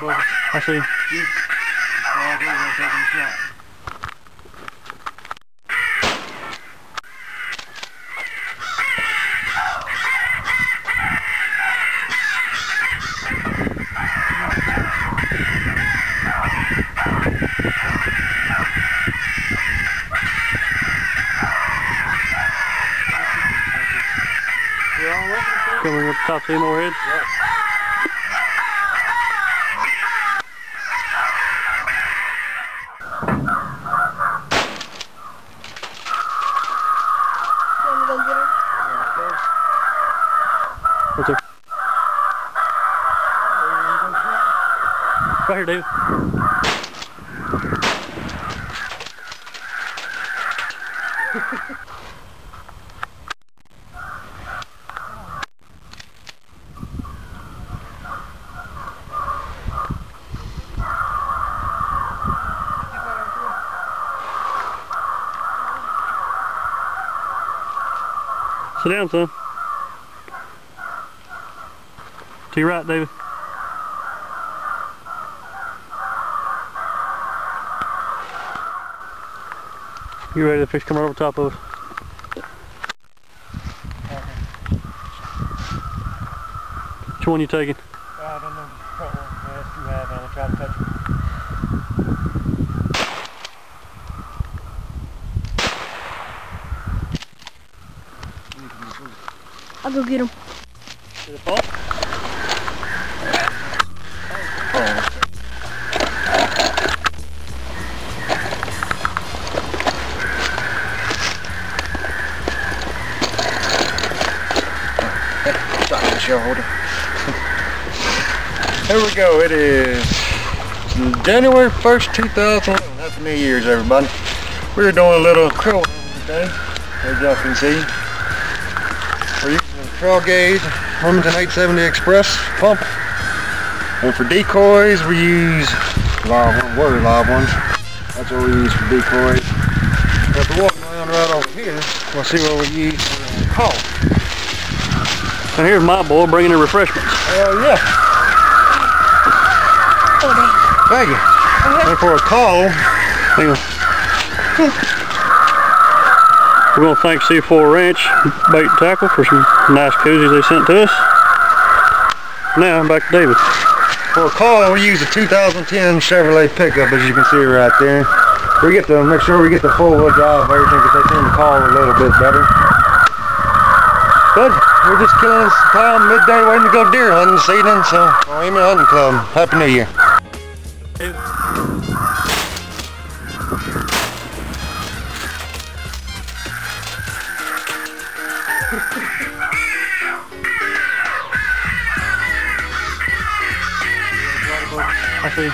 I see. Coming up top, see more heads? Yes. What's there? Right here, David. Sit down, son. To your right, David. You ready? The fish coming over top of us. Which one you taking? I don't know. Front one. Yeah, that's too high, man. I'll try to touch it. I'll go get him. Did it fall? Shoulder. Here we go. It is January 1st, 2011. Happy New Year's, everybody. We're doing a little krill today, as y'all can see. We're using a trail gauge, Remington 870 Express pump. And for decoys, we use live ones. That's what we use for decoys. If we're walking around right over here, we'll see what we use for call. And here's my boy bringing the refreshments. Hell yeah. Oh, Thank you. And for a call, hang on. We're going to thank C4 Ranch Bait and Tackle for some nice koozies they sent to us. Now, back to David. For a call, we use a 2010 Chevrolet pickup, as you can see right there. We get to make sure we get the full-wheel drive of everything because they tend to call a little bit better. But we're just killing some time midday waiting to go deer hunting this evening, so Amy Hunting Club. Happy New Year. I see.